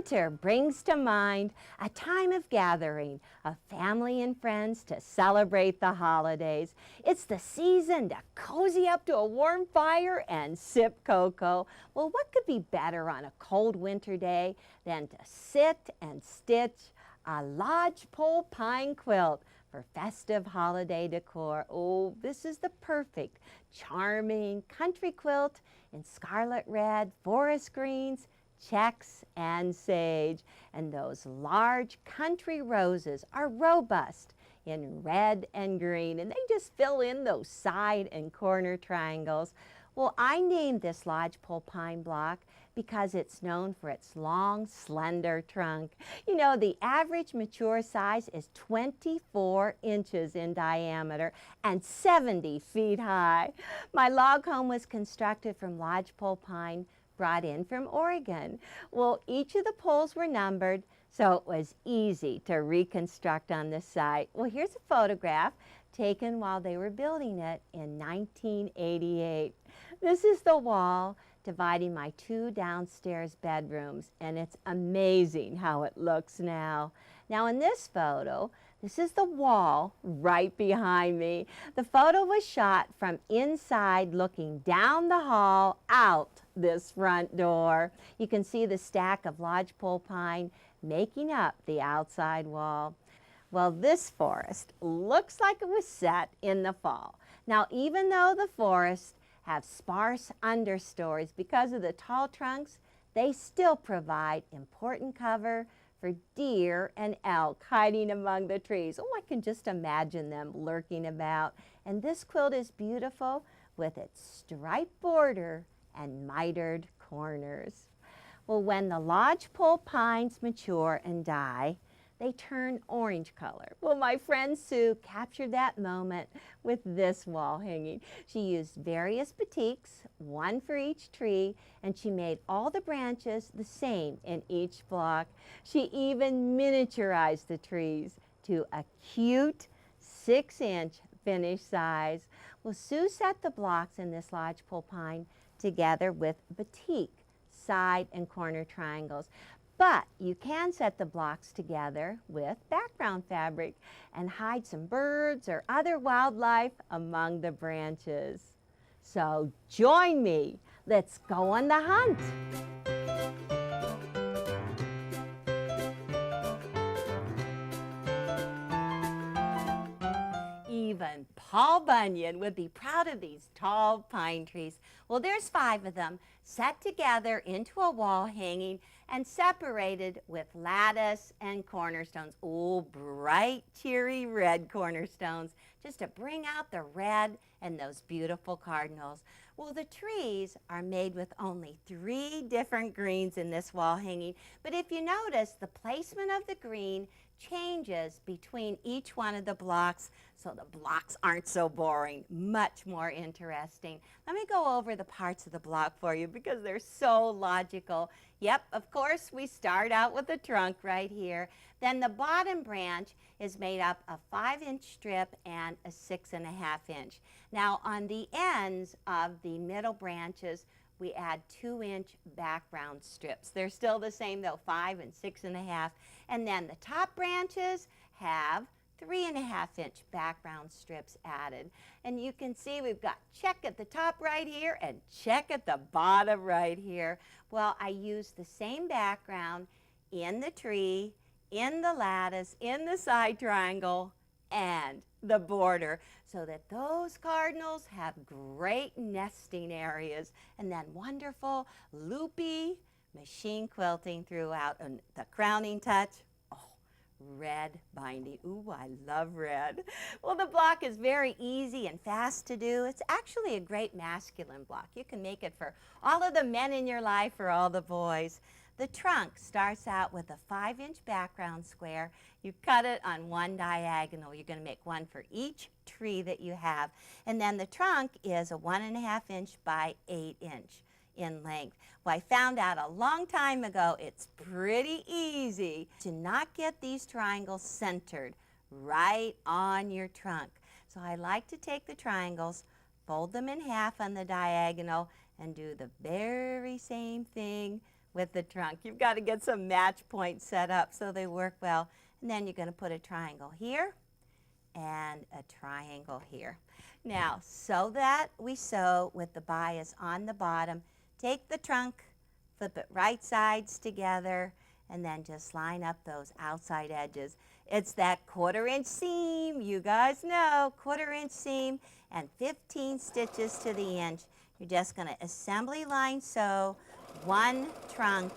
Winter brings to mind a time of gathering of family and friends to celebrate the holidays. It's the season to cozy up to a warm fire and sip cocoa. Well, what could be better on a cold winter day than to sit and stitch a lodgepole pine quilt for festive holiday decor? Oh, this is the perfect, charming country quilt in scarlet red, forest greens, checks, and sage. And those large country roses are robust in red and green, and they just fill in those side and corner triangles. Well, I named this lodgepole pine block because it's known for its long, slender trunk. You know, the average mature size is 24 inches in diameter and 70 feet high. My log home was constructed from lodgepole pine brought in from Oregon. Well, each of the poles were numbered, so it was easy to reconstruct on this site. Well, here's a photograph taken while they were building it in 1988. This is the wall dividing my two downstairs bedrooms, and it's amazing how it looks now. Now in this photo, this is the wall right behind me. The photo was shot from inside looking down the hall out this front door. You can see the stack of lodgepole pine making up the outside wall. Well, this forest looks like it was set in the fall. Now, even though the forests have sparse understories because of the tall trunks, they still provide important cover for deer and elk hiding among the trees. Oh, I can just imagine them lurking about. And this quilt is beautiful with its striped border and mitered corners. Well, when the lodgepole pines mature and die, they turn orange color. Well, my friend Sue captured that moment with this wall hanging. She used various batiks, one for each tree, and she made all the branches the same in each block. She even miniaturized the trees to a cute 6-inch finished size. Well, Sue set the blocks in this lodgepole pine together with batik, side and corner triangles. But you can set the blocks together with background fabric and hide some birds or other wildlife among the branches. So join me. Let's go on the hunt. Even Paul Bunyan would be proud of these tall pine trees. Well, there's 5 of them set together into a wall hanging and separated with lattice and cornerstones. Oh, bright, cheery red cornerstones, just to bring out the red and those beautiful cardinals. Well, the trees are made with only 3 different greens in this wall hanging, but if you notice, the placement of the green changes between each one of the blocks, so the blocks aren't so boring, much more interesting. Let me go over the parts of the block for you because they're so logical. Yep, of course, we start out with the trunk right here. Then the bottom branch is made up of 5-inch strip and a 6.5-inch. Now on the ends of the middle branches, we add 2-inch background strips. They're still the same though, 5 and 6.5. And then the top branches have 3.5-inch background strips added. And you can see we've got check at the top right here and check at the bottom right here. Well, I used the same background in the tree, in the lattice, in the side triangle, and the border, so that those cardinals have great nesting areas, and then wonderful loopy machine quilting throughout. And the crowning touch, oh, red binding. Ooh, I love red. Well, the block is very easy and fast to do. It's actually a great masculine block. You can make it for all of the men in your life or all the boys. The trunk starts out with a 5-inch background square. You cut it on one diagonal. You're going to make one for each tree that you have. And then the trunk is a 1.5-inch by 8-inch in length. Well, I found out a long time ago it's pretty easy to not get these triangles centered right on your trunk. So I like to take the triangles, fold them in half on the diagonal, and do the very same thing with the trunk. You've got to get some match points set up so they work well. And then you're going to put a triangle here and a triangle here. Now, so that we sew with the bias on the bottom, take the trunk, flip it right sides together, and then just line up those outside edges. It's that 1/4 inch seam, you guys know, 1/4 inch seam and 15 stitches to the inch. You're just going to assembly line sew one trunk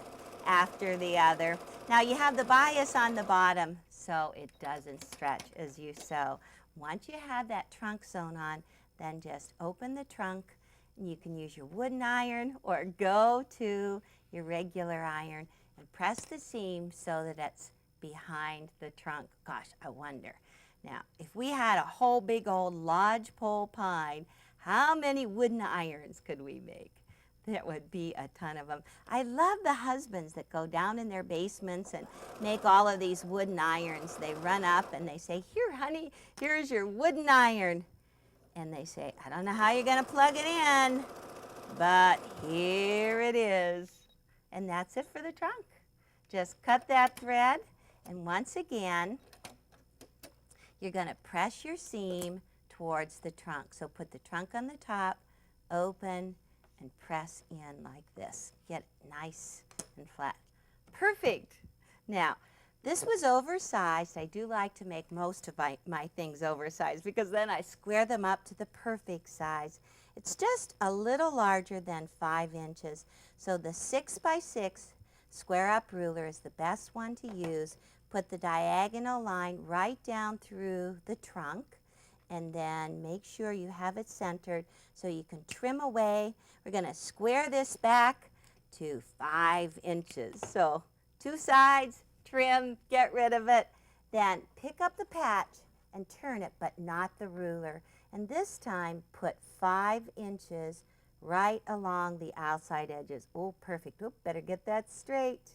after the other. Now you have the bias on the bottom so it doesn't stretch as you sew. Once you have that trunk sewn on, then just open the trunk. You can use your wooden iron or go to your regular iron and press the seam so that it's behind the trunk. Gosh, I wonder. Now, if we had a whole big old lodgepole pine, how many wooden irons could we make? There would be a ton of them. I love the husbands that go down in their basements and make all of these wooden irons. They run up and they say, "Here, honey, here's your wooden iron." And they say, "I don't know how you're going to plug it in, but here it is." And that's it for the trunk. Just cut that thread, and once again, you're going to press your seam towards the trunk. So put the trunk on the top, open, and press in like this. Get it nice and flat. Perfect. Now, this was oversized. I do like to make most of my things oversized because then I square them up to the perfect size. It's just a little larger than 5 inches. So the 6 by 6 square up ruler is the best one to use. Put the diagonal line right down through the trunk, and then make sure you have it centered so you can trim away. We're going to square this back to 5 inches. So 2 sides, trim, get rid of it. Then pick up the patch and turn it, but not the ruler. And this time put 5 inches right along the outside edges. Oh, perfect. Oh, better get that straight.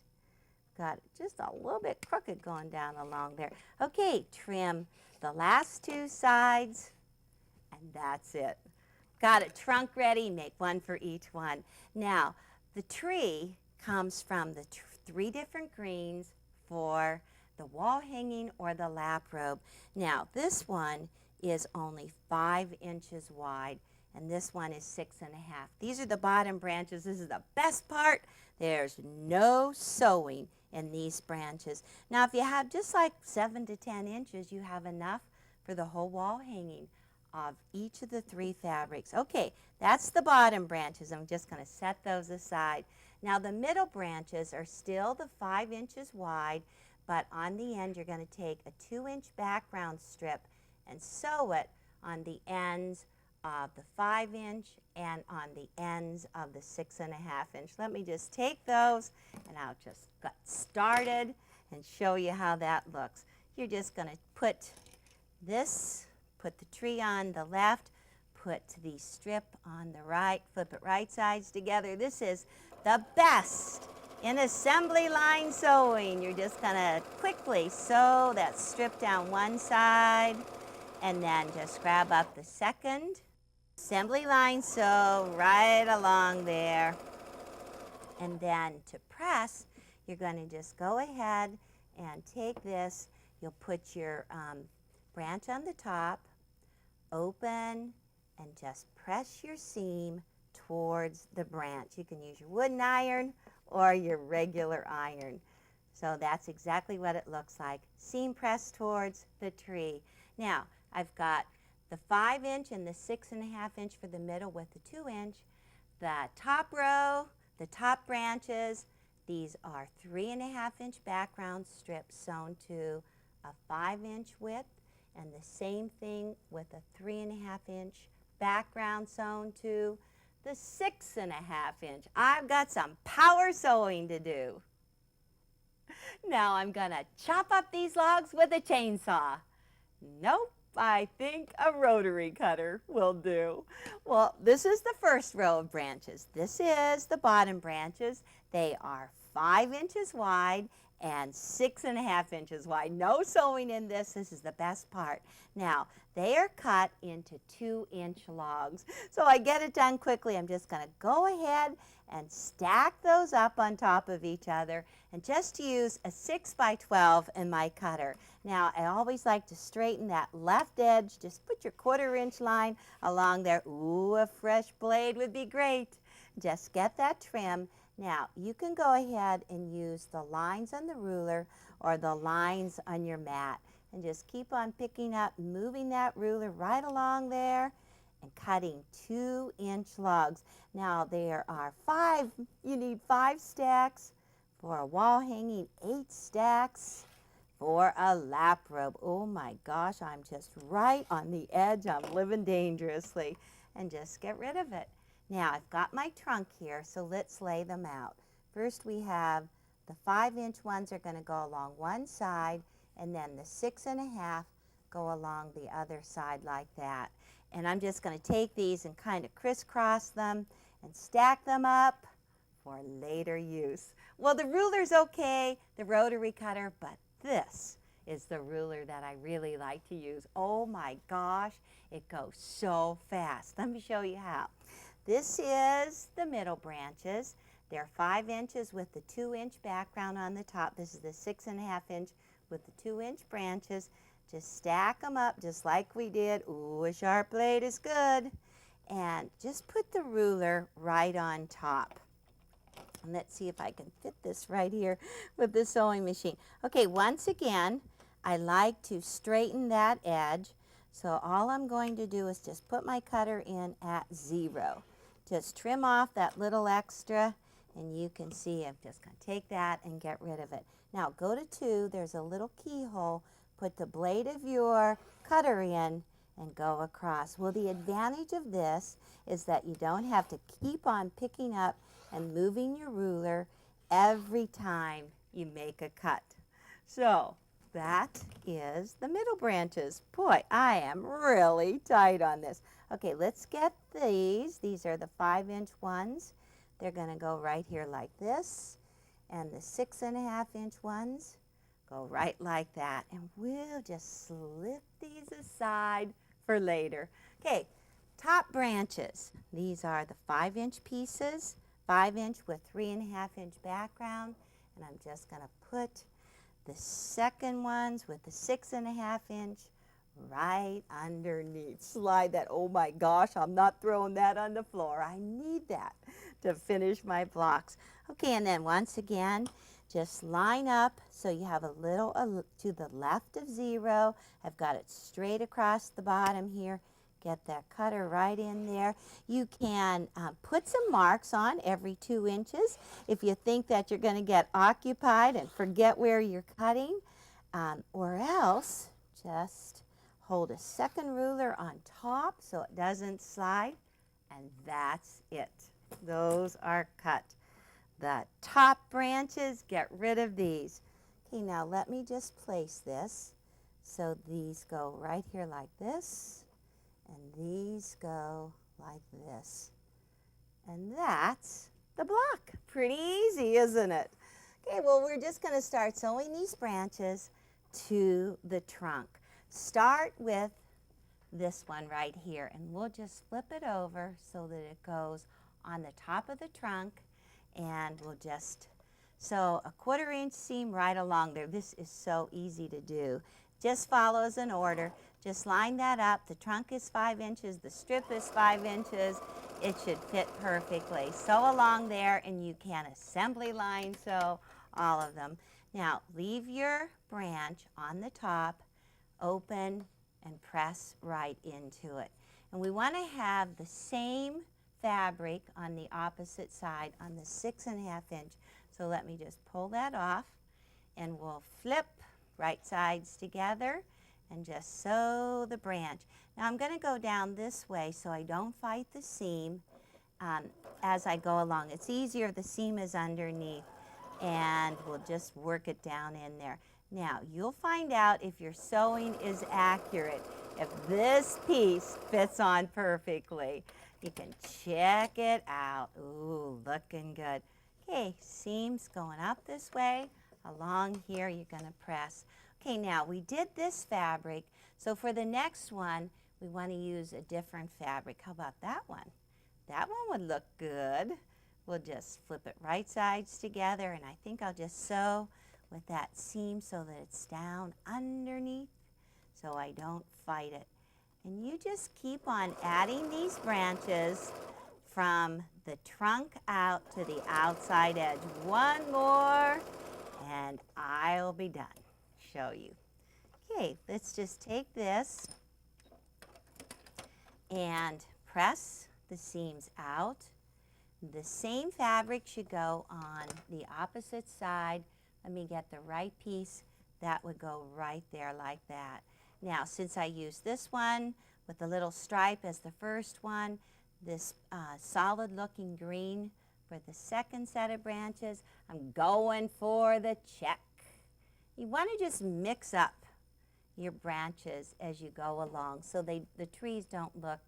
Got it just a little bit crooked going down along there. Okay, trim the last 2 sides, and that's it. Got a trunk ready, make one for each one. Now, the tree comes from the 3 different greens for the wall hanging or the lap robe. Now, this one is only 5 inches wide, and this one is 6.5. These are the bottom branches. This is the best part. There's no sewing in these branches. Now, if you have just like 7 to 10 inches, you have enough for the whole wall hanging of each of the 3 fabrics. Okay, that's the bottom branches. I'm just going to set those aside. Now, the middle branches are still the 5 inches wide, but on the end, you're going to take a 2-inch background strip and sew it on the ends of the 5-inch and on the ends of the 6.5-inch. Let me just take those and I'll just get started and show you how that looks. You're just going to put this, put the tree on the left, put the strip on the right, flip it right sides together. This is the best in assembly line sewing. You're just going to quickly sew that strip down one side and then just grab up the second. Assembly line sew right along there. And then to press, you're going to just go ahead and take this. You'll put your branch on the top, open, and just press your seam towards the branch. You can use your wooden iron or your regular iron. So that's exactly what it looks like. Seam pressed towards the tree. Now, I've got the 5-inch and the 6.5-inch for the middle with the 2-inch. The top row, the top branches, these are 3.5-inch background strips sewn to a 5-inch width, and the same thing with a 3.5-inch background sewn to the 6.5-inch. I've got some power sewing to do. Now I'm gonna chop up these logs with a chainsaw. Nope. I think a rotary cutter will do. Well, this is the first row of branches. This is the bottom branches. They are 5 inches wide and 6.5 inches wide. No sewing in this. This is the best part. Now, they are cut into 2-inch logs. So I get it done quickly. I'm just going to go ahead and stack those up on top of each other and just use a 6x12 in my cutter. Now, I always like to straighten that left edge. Just put your 1/4-inch line along there. Ooh, a fresh blade would be great. Just get that trim. Now, you can go ahead and use the lines on the ruler or the lines on your mat and just keep on picking up, moving that ruler right along there and cutting 2-inch logs. Now, there are 5, you need 5 stacks for a wall hanging, 8 stacks for a lap robe. Oh my gosh, I'm just right on the edge. I'm living dangerously. And just get rid of it. Now, I've got my trunk here, so let's lay them out. First, we have the 5-inch ones are going to go along one side, and then the 6.5 go along the other side like that. And I'm just going to take these and kind of crisscross them and stack them up for later use. Well, the ruler's okay, the rotary cutter, but this is the ruler that I really like to use. Oh my gosh, it goes so fast. Let me show you how. This is the middle branches. They're 5 inches with the 2-inch background on the top. This is the 6.5 inch with the 2-inch branches. Just stack them up just like we did. Ooh, a sharp blade is good. And just put the ruler right on top. And let's see if I can fit this right here with the sewing machine. Okay, once again, I like to straighten that edge. So all I'm going to do is just put my cutter in at 0. Just trim off that little extra, and you can see I'm just going to take that and get rid of it. Now go to 2, there's a little keyhole, put the blade of your cutter in and go across. Well, the advantage of this is that you don't have to keep on picking up and moving your ruler every time you make a cut. So that is the middle branches. Boy, I am really tight on this. Okay, let's get these. These are the 5-inch ones. They're going to go right here like this. And the 6.5-inch ones go right like that. And we'll just slip these aside for later. Okay, top branches. These are the 5-inch pieces, 5-inch with 3.5-inch background. And I'm just going to put the second ones with the 6.5-inch right underneath. Slide that. Oh my gosh, I'm not throwing that on the floor. I need that to finish my blocks. Okay, and then once again, just line up so you have a little to the left of 0. I've got it straight across the bottom here. Get that cutter right in there. You can put some marks on every 2 inches if you think that you're going to get occupied and forget where you're cutting, or else just hold a second ruler on top so it doesn't slide, and that's it. Those are cut. The top branches, get rid of these. Okay, now let me just place this so these go right here like this. And these go like this. And that's the block. Pretty easy, isn't it? Okay, well, we're just going to start sewing these branches to the trunk. Start with this one right here, and we'll just flip it over so that it goes on the top of the trunk, and we'll just sew a 1/4-inch seam right along there. This is so easy to do. Just follows an order. Just line that up. The trunk is 5 inches. The strip is 5 inches. It should fit perfectly. Sew along there, and you can assembly line sew all of them. Now, leave your branch on the top, open, and press right into it. And we want to have the same fabric on the opposite side on the 6.5-inch. So let me just pull that off, and we'll flip right sides together and just sew the branch. Now I'm going to go down this way so I don't fight the seam as I go along. It's easier if the seam is underneath, and we'll just work it down in there. Now you'll find out if your sewing is accurate, if this piece fits on perfectly. You can check it out. Ooh, looking good. Okay, seams going up this way. along here you're going to press. Okay, now we did this fabric, so for the next one we want to use a different fabric. How about that one? That one would look good. We'll just flip it right sides together, and I think I'll just sew with that seam so that it's down underneath so I don't fight it. And you just keep on adding these branches from the trunk out to the outside edge. One more and I'll be done. Show you. Okay, let's just take this and press the seams out. The same fabric should go on the opposite side. Let me get the right piece. That would go right there like that. Now, since I used this one with the little stripe as the first one, this solid looking green for the second set of branches, I'm going for the check. You want to just mix up your branches as you go along so the trees don't look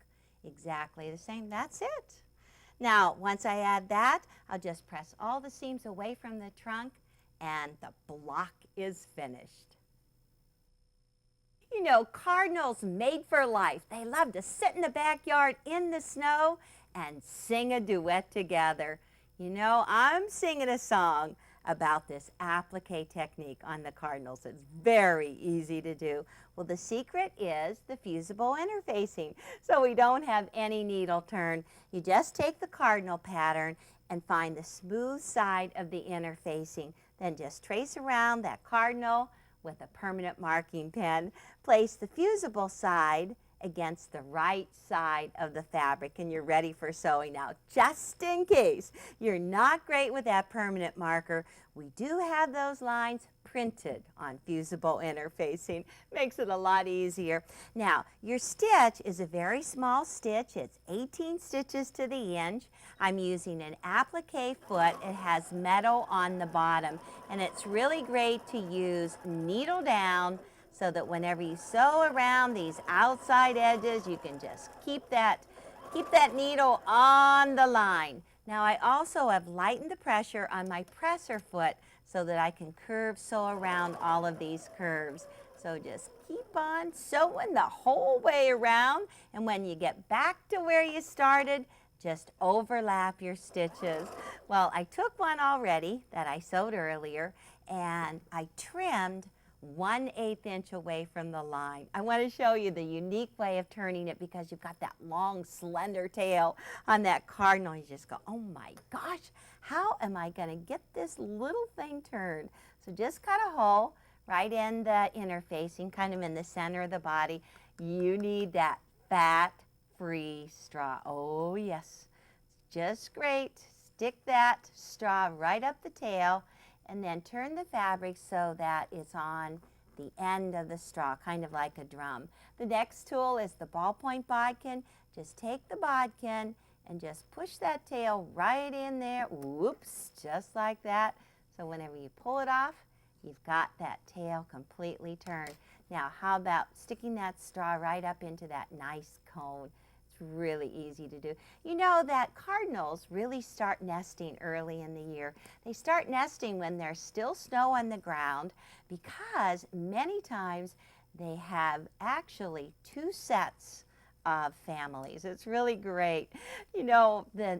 exactly the same. That's it. Now, once I add that, I'll just press all the seams away from the trunk and the block is finished. You know, Cardinals made for life. They love to sit in the backyard in the snow and sing a duet together. You know, I'm singing a song about this applique technique on the Cardinals. It's very easy to do. Well, the secret is the fusible interfacing, so we don't have any needle turn. You just take the Cardinal pattern and find the smooth side of the interfacing. Then just trace around that Cardinal with a permanent marking pen. Place the fusible side against the right side of the fabric and you're ready for sewing. Now, just in case you're not great with that permanent marker, we do have those lines printed on fusible interfacing. Makes it a lot easier. Now, your stitch is a very small stitch. It's 18 stitches to the inch. I'm using an applique foot. It has metal on the bottom, and it's really great to use needle down so that whenever you sew around these outside edges, you can just keep that needle on the line. Now, I also have lightened the pressure on my presser foot so that I can curve sew around all of these curves. So just keep on sewing the whole way around, and when you get back to where you started, just overlap your stitches. Well, I took one already that I sewed earlier, and I trimmed 1/8 inch away from the line. I want to show you the unique way of turning it because you've got that long, slender tail on that Cardinal. You just go, oh my gosh, how am I going to get this little thing turned? So just cut a hole right in the interfacing, kind of in the center of the body. You need that fat-free straw. Oh yes, just great. Stick that straw right up the tail, and then turn the fabric so that it's on the end of the straw, kind of like a drum. The next tool is the ballpoint bodkin. Just take the bodkin and just push that tail right in there. Whoops, just like that. So whenever you pull it off, you've got that tail completely turned. Now, how about sticking that straw right up into that nice cone? It's really easy to do. You know that Cardinals really start nesting early in the year. They start nesting when there's still snow on the ground because many times they have actually 2 sets of families. It's really great. You know, the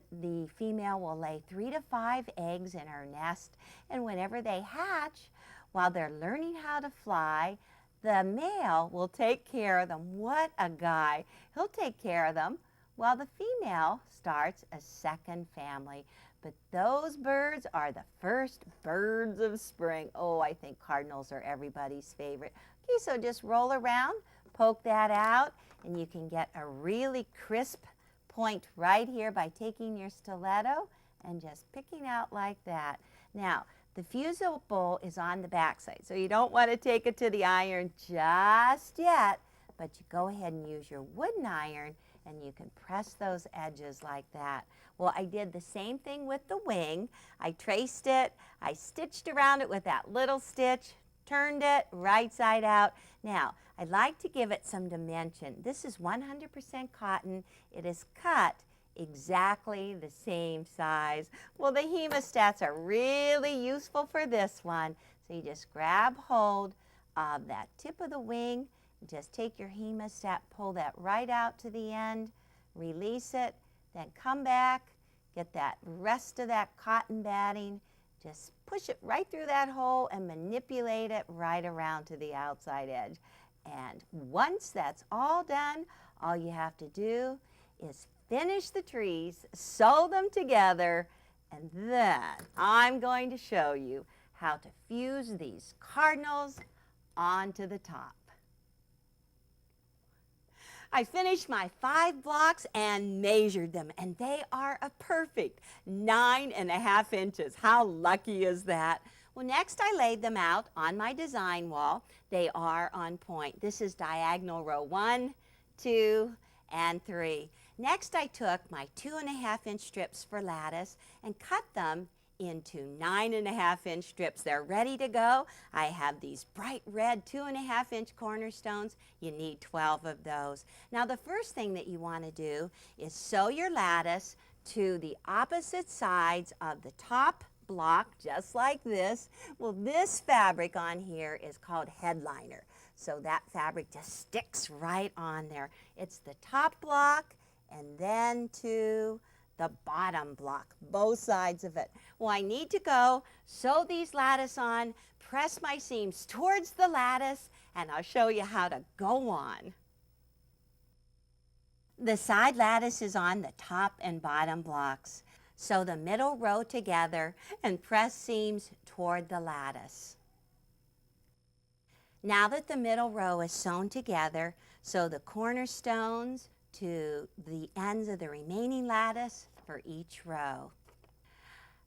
female will lay 3 to 5 eggs in her nest, and whenever they hatch, while they're learning how to fly, the male will take care of them. What a guy. He'll take care of them while the female starts a second family. But those birds are the first birds of spring. Oh, I think Cardinals are everybody's favorite. Okay, so just roll around, poke that out, and you can get a really crisp point right here by taking your stiletto and just picking out like that. Now, the fusible is on the back side, so you don't want to take it to the iron just yet, but you go ahead and use your wooden iron and you can press those edges like that. Well, I did the same thing with the wing. I traced it, I stitched around it with that little stitch, turned it right side out. Now, I'd like to give it some dimension. This is 100% cotton. It is cut exactly the same size. Well, the hemostats are really useful for this one. So you just grab hold of that tip of the wing, just take your hemostat, pull that right out to the end, release it, then come back, get that rest of that cotton batting, just push it right through that hole and manipulate it right around to the outside edge. And once that's all done, all you have to do is finish the trees, sew them together, and then I'm going to show you how to fuse these cardinals onto the top. I finished my 5 blocks and measured them, and they are a perfect 9.5 inches. How lucky is that? Well, next I laid them out on my design wall. They are on point. This is diagonal row 1, 2, and 3. Next I took my 2.5-inch strips for lattice and cut them into 9.5-inch strips. They're ready to go. I have these bright red 2.5-inch cornerstones. You need 12 of those. Now the first thing that you want to do is sew your lattice to the opposite sides of the top block, just like this. Well, this fabric on here is called headliner. So that fabric just sticks right on there. It's the top block and then to the bottom block, both sides of it. Well, I need to go sew these lattice on, press my seams towards the lattice, and I'll show you how to go on. The side lattice is on the top and bottom blocks. Sew the middle row together and press seams toward the lattice. Now that the middle row is sewn together, sew the cornerstones to the ends of the remaining lattice for each row.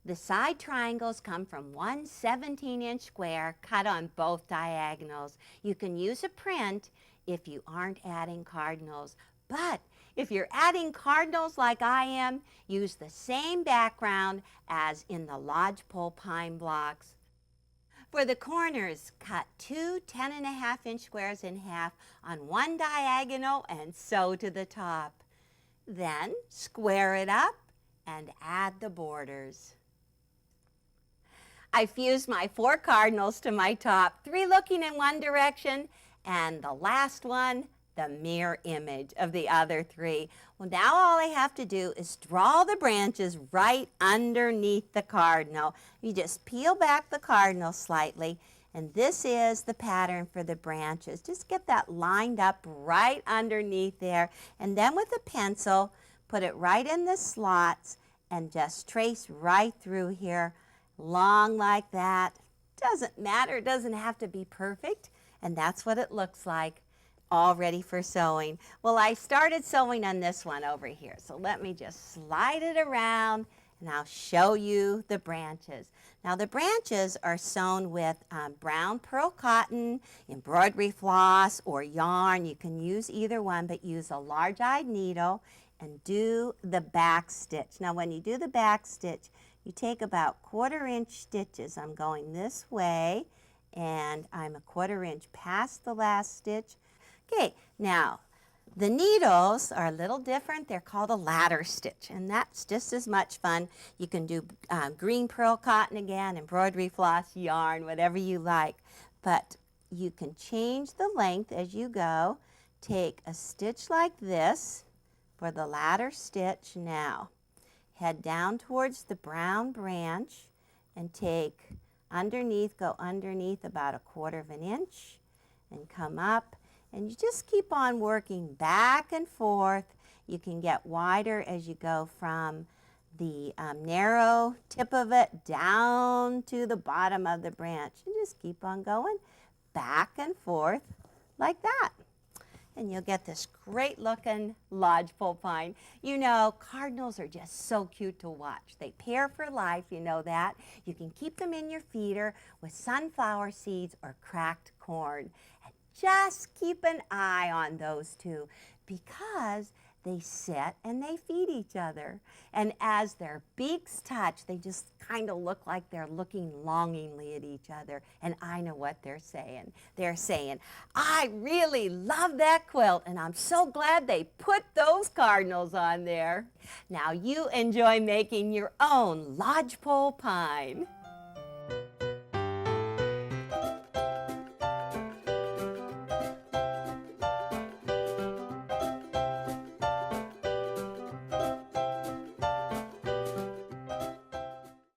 The side triangles come from one 17-inch square cut on both diagonals. You can use a print if you aren't adding cardinals, but if you're adding cardinals like I am, use the same background as in the Lodgepole pine blocks. For the corners, cut 2 10.5-inch squares in half on one diagonal and sew to the top. Then square it up and add the borders. I fused my 4 cardinals to my top, 3 looking in one direction, and the last one, the mirror image of the other 3. Well, now all I have to do is draw the branches right underneath the cardinal. You just peel back the cardinal slightly, and this is the pattern for the branches. Just get that lined up right underneath there, and then with a pencil, put it right in the slots and just trace right through here, long like that. Doesn't matter, it doesn't have to be perfect, and that's what it looks like, all ready for sewing. Well, I started sewing on this one over here, so let me just slide it around and I'll show you the branches. Now the branches are sewn with brown pearl cotton, embroidery floss, or yarn. You can use either one, but use a large-eyed needle and do the back stitch. Now when you do the back stitch, you take about 1/4 inch stitches. I'm going this way and I'm a 1/4 inch past the last stitch. Okay, now the needles are a little different. They're called a ladder stitch, and that's just as much fun. You can do green pearl cotton again, embroidery floss, yarn, whatever you like. But you can change the length as you go. Take a stitch like this for the ladder stitch. Now, head down towards the brown branch and take underneath, go underneath about 1/4 inch and come up. And you just keep on working back and forth. You can get wider as you go from the narrow tip of it down to the bottom of the branch. And just keep on going back and forth like that. And you'll get this great looking lodgepole pine. You know, cardinals are just so cute to watch. They pair for life, you know that. You can keep them in your feeder with sunflower seeds or cracked corn. Just keep an eye on those two because they sit and they feed each other. And as their beaks touch, they just kind of look like they're looking longingly at each other. And I know what they're saying. They're saying, I really love that quilt, and I'm so glad they put those cardinals on there. Now you enjoy making your own lodgepole pine.